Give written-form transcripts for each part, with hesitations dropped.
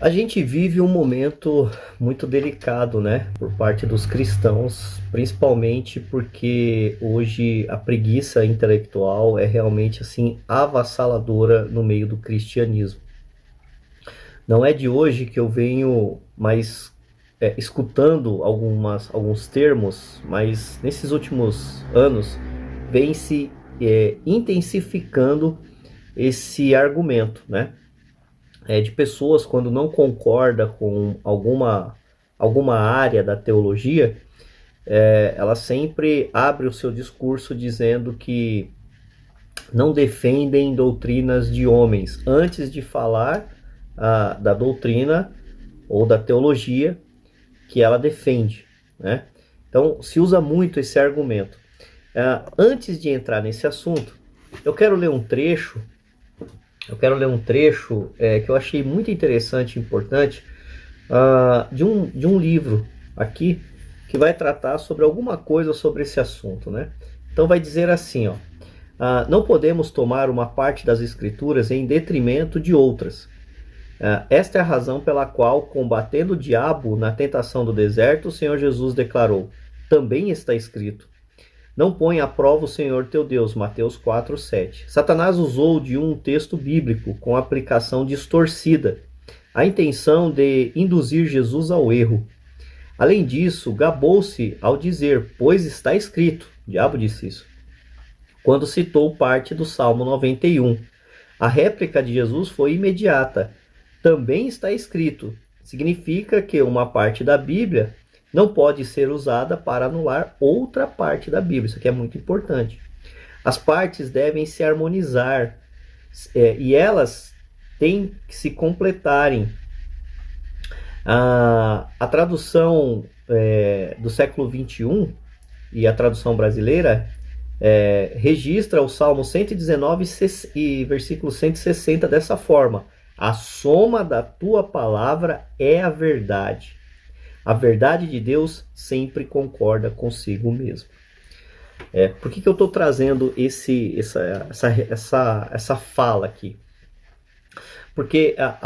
A gente vive um momento muito delicado, né, por parte dos cristãos, principalmente porque hoje a preguiça intelectual é realmente assim avassaladora no meio do cristianismo. Não é de hoje que eu venho mais escutando alguns termos, mas nesses últimos anos vem se intensificando esse argumento, né? De pessoas quando não concorda com alguma área da teologia, ela sempre abre o seu discurso dizendo que não defendem doutrinas de homens antes de falar da doutrina ou da teologia que ela defende, né? Então se usa muito esse argumento. Antes de entrar nesse assunto, eu quero ler um trecho que eu achei muito interessante e importante de um livro aqui que vai tratar sobre alguma coisa sobre esse assunto, né? Então vai dizer assim, ó, não podemos tomar uma parte das escrituras em detrimento de outras. Esta é a razão pela qual, combatendo o diabo na tentação do deserto, o Senhor Jesus declarou: também está escrito, não põe à prova o Senhor teu Deus. Mateus 4:7. Satanás usou de um texto bíblico com aplicação distorcida, a intenção de induzir Jesus ao erro. Além disso, gabou-se ao dizer, pois está escrito, o diabo disse isso, quando citou parte do Salmo 91. A réplica de Jesus foi imediata. Também está escrito. Significa que uma parte da Bíblia não pode ser usada para anular outra parte da Bíblia. Isso aqui é muito importante. As partes devem se harmonizar e elas têm que se completarem. A tradução do século XXI e a tradução brasileira registra o Salmo 119 e versículo 160 dessa forma: a soma da tua palavra é a verdade. A verdade de Deus sempre concorda consigo mesmo. Por que eu estou trazendo essa fala aqui? Porque há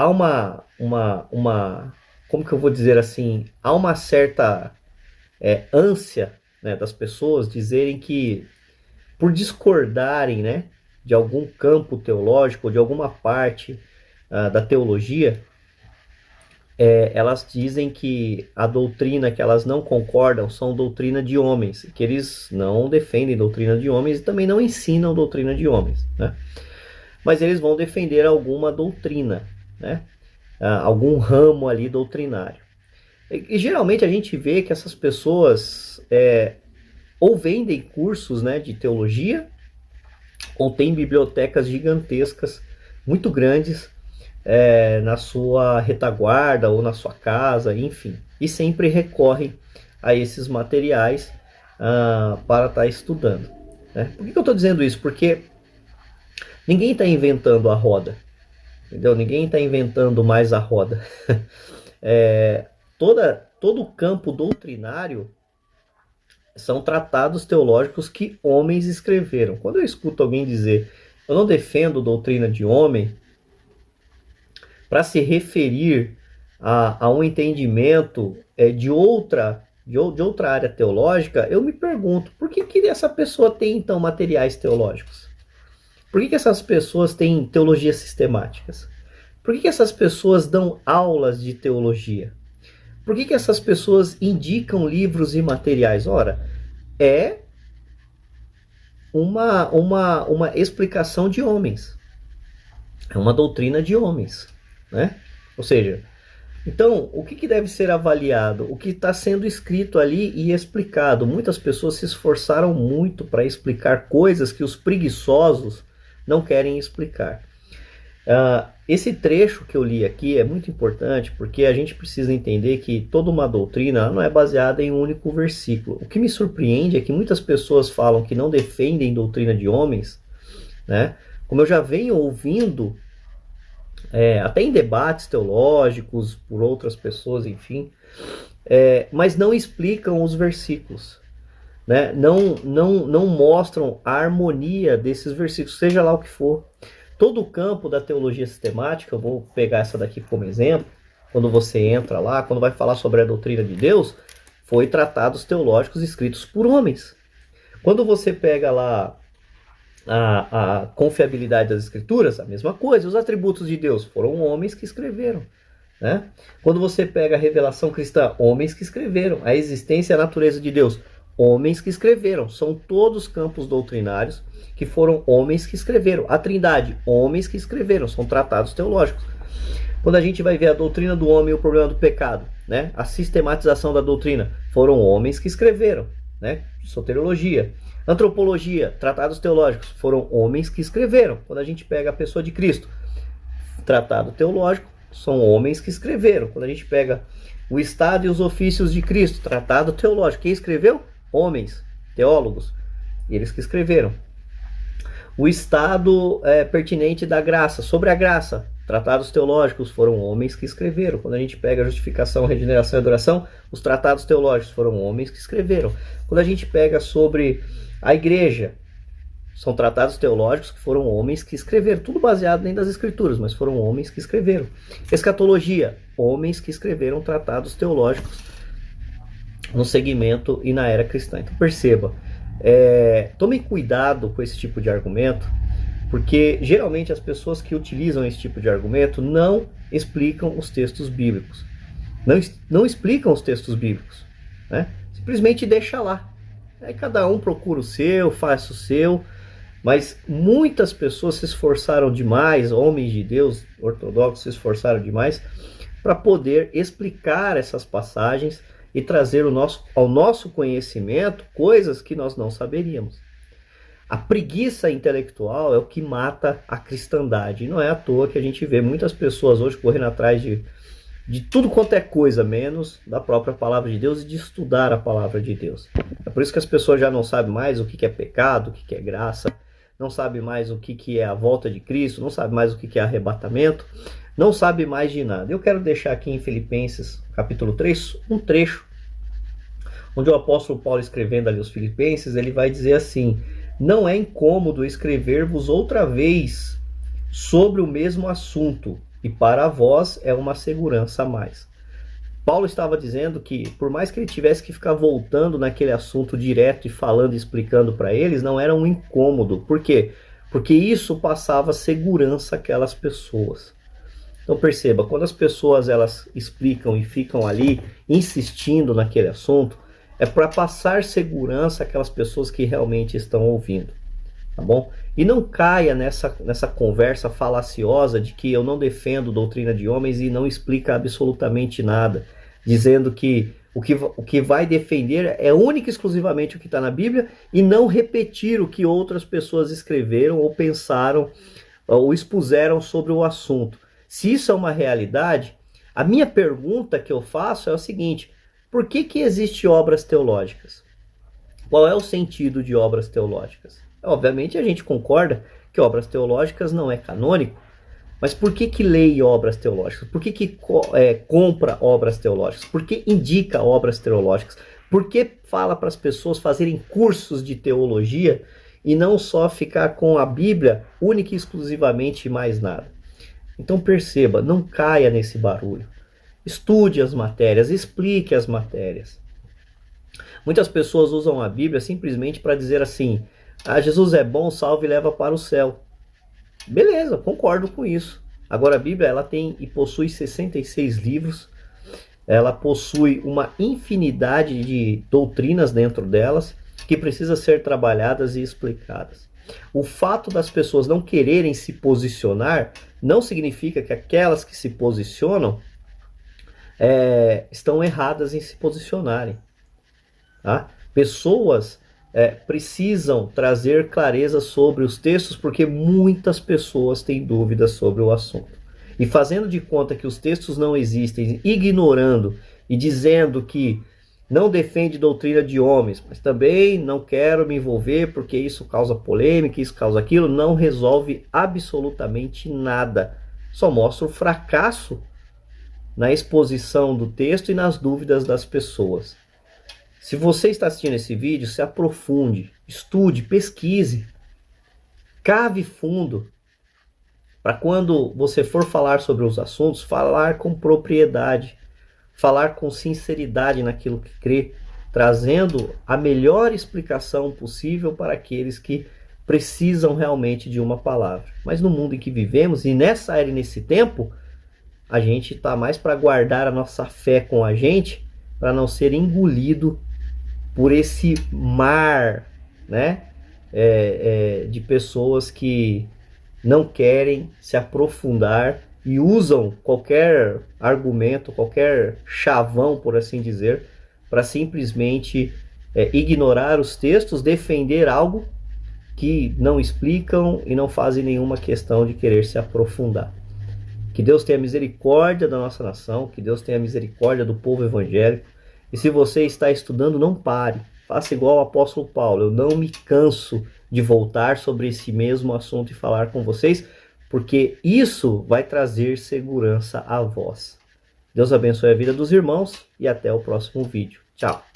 como que eu vou dizer assim, há uma certa ânsia, né, das pessoas dizerem que por discordarem, né, de algum campo teológico, ou de alguma parte da teologia, elas dizem que a doutrina que elas não concordam são doutrina de homens, que eles não defendem doutrina de homens e também não ensinam doutrina de homens, né? Mas eles vão defender alguma doutrina, né? Algum ramo ali doutrinário. E geralmente a gente vê que essas pessoas ou vendem cursos, né, de teologia, ou tem bibliotecas gigantescas, muito grandes, na sua retaguarda ou na sua casa, enfim. E sempre recorrem a esses materiais para estar estudando, né? Por que eu estou dizendo isso? Porque ninguém está inventando a roda, entendeu? Ninguém está inventando mais a roda. Todo o campo doutrinário são tratados teológicos que homens escreveram. Quando eu escuto alguém dizer, eu não defendo doutrina de homem, para se referir a um entendimento de outra área teológica, eu me pergunto, por que essa pessoa tem então materiais teológicos? Por que essas pessoas têm teologias sistemáticas? Por que essas pessoas dão aulas de teologia? Por que essas pessoas indicam livros e materiais? Ora, é uma explicação de homens. É uma doutrina de homens, né? Ou seja, então, o que deve ser avaliado? O que está sendo escrito ali e explicado. Muitas pessoas se esforçaram muito para explicar coisas que os preguiçosos não querem explicar. Esse trecho que eu li aqui é muito importante porque a gente precisa entender que toda uma doutrina não é baseada em um único versículo. O que me surpreende é que muitas pessoas falam que não defendem doutrina de homens, né? Como eu já venho ouvindo até em debates teológicos por outras pessoas, enfim, mas não explicam os versículos, né? Não mostram a harmonia desses versículos, seja lá o que for. Todo o campo da teologia sistemática, eu vou pegar essa daqui como exemplo, quando você entra lá, quando vai falar sobre a doutrina de Deus, foi tratados teológicos escritos por homens. Quando você pega lá a confiabilidade das escrituras, a mesma coisa. Os atributos de Deus foram homens que escreveram. Né? Quando você pega a revelação cristã, homens que escreveram. A existência e a natureza de Deus, homens que escreveram. São todos campos doutrinários que foram homens que escreveram. A Trindade, homens que escreveram. São tratados teológicos. Quando a gente vai ver a doutrina do homem e o problema do pecado, né? A sistematização da doutrina, foram homens que escreveram. Né? Soteriologia. Antropologia, tratados teológicos, foram homens que escreveram. Quando a gente pega a pessoa de Cristo, tratado teológico, são homens que escreveram. Quando a gente pega o estado e os ofícios de Cristo, tratado teológico, quem escreveu? Homens, teólogos, eles que escreveram. O estado pertinente da graça, sobre a graça, tratados teológicos, foram homens que escreveram. Quando a gente pega a justificação, regeneração e adoração, os tratados teológicos foram homens que escreveram. Quando a gente pega sobre a igreja, são tratados teológicos que foram homens que escreveram. Tudo baseado dentro das escrituras, mas foram homens que escreveram. Escatologia, homens que escreveram tratados teológicos no segmento e na era cristã. Então perceba, tomem cuidado com esse tipo de argumento, porque geralmente as pessoas que utilizam esse tipo de argumento não explicam os textos bíblicos. Não explicam os textos bíblicos. Né? Simplesmente deixa lá. Aí cada um procura o seu, faz o seu. Mas muitas pessoas se esforçaram demais, homens de Deus ortodoxos se esforçaram demais para poder explicar essas passagens e trazer ao nosso conhecimento coisas que nós não saberíamos. A preguiça intelectual é o que mata a cristandade. E não é à toa que a gente vê muitas pessoas hoje correndo atrás de tudo quanto é coisa, menos da própria palavra de Deus e de estudar a palavra de Deus. É por isso que as pessoas já não sabem mais o que é pecado, o que é graça, não sabem mais o que é a volta de Cristo, não sabem mais o que é arrebatamento, não sabem mais de nada. Eu quero deixar aqui em Filipenses, capítulo 3, um trecho, onde o apóstolo Paulo, escrevendo ali os Filipenses, ele vai dizer assim: não é incômodo escrever-vos outra vez sobre o mesmo assunto, e para vós é uma segurança a mais. Paulo estava dizendo que, por mais que ele tivesse que ficar voltando naquele assunto direto e falando e explicando para eles, não era um incômodo. Por quê? Porque isso passava segurança àquelas pessoas. Então perceba, quando as pessoas elas explicam e ficam ali insistindo naquele assunto, é para passar segurança àquelas pessoas que realmente estão ouvindo. Tá bom? E não caia nessa conversa falaciosa de que eu não defendo doutrina de homens e não explica absolutamente nada, dizendo que o que vai defender é única e exclusivamente o que está na Bíblia e não repetir o que outras pessoas escreveram ou pensaram ou expuseram sobre o assunto. Se isso é uma realidade, a minha pergunta que eu faço é o seguinte: por que existem obras teológicas? Qual é o sentido de obras teológicas? Obviamente a gente concorda que obras teológicas não é canônico, mas por que lê obras teológicas? Por que compra obras teológicas? Por que indica obras teológicas? Por que fala para as pessoas fazerem cursos de teologia e não só ficar com a Bíblia única e exclusivamente e mais nada? Então perceba, não caia nesse barulho. Estude as matérias, explique as matérias. Muitas pessoas usam a Bíblia simplesmente para dizer assim: Jesus é bom, salva e leva para o céu. Beleza, concordo com isso. Agora a Bíblia ela tem e possui 66 livros. Ela possui uma infinidade de doutrinas dentro delas que precisam ser trabalhadas e explicadas. O fato das pessoas não quererem se posicionar não significa que aquelas que se posicionam estão erradas em se posicionarem. Tá? Pessoas precisam trazer clareza sobre os textos porque muitas pessoas têm dúvidas sobre o assunto. E fazendo de conta que os textos não existem, ignorando e dizendo que não defende doutrina de homens, mas também não quero me envolver porque isso causa polêmica, isso causa aquilo, não resolve absolutamente nada. Só mostra o fracasso na exposição do texto e nas dúvidas das pessoas. Se você está assistindo esse vídeo, se aprofunde, estude, pesquise, cave fundo, para quando você for falar sobre os assuntos, falar com propriedade, falar com sinceridade naquilo que crê, trazendo a melhor explicação possível para aqueles que precisam realmente de uma palavra. Mas no mundo em que vivemos, e nessa era e nesse tempo, a gente está mais para guardar a nossa fé com a gente, para não ser engolido por esse mar, né, de pessoas que não querem se aprofundar e usam qualquer argumento, qualquer chavão, por assim dizer, para simplesmente ignorar os textos, defender algo que não explicam e não fazem nenhuma questão de querer se aprofundar. Que Deus tenha misericórdia da nossa nação, que Deus tenha misericórdia do povo evangélico. E se você está estudando, não pare. Faça igual o apóstolo Paulo. Eu não me canso de voltar sobre esse mesmo assunto e falar com vocês, porque isso vai trazer segurança a vós. Deus abençoe a vida dos irmãos e até o próximo vídeo. Tchau.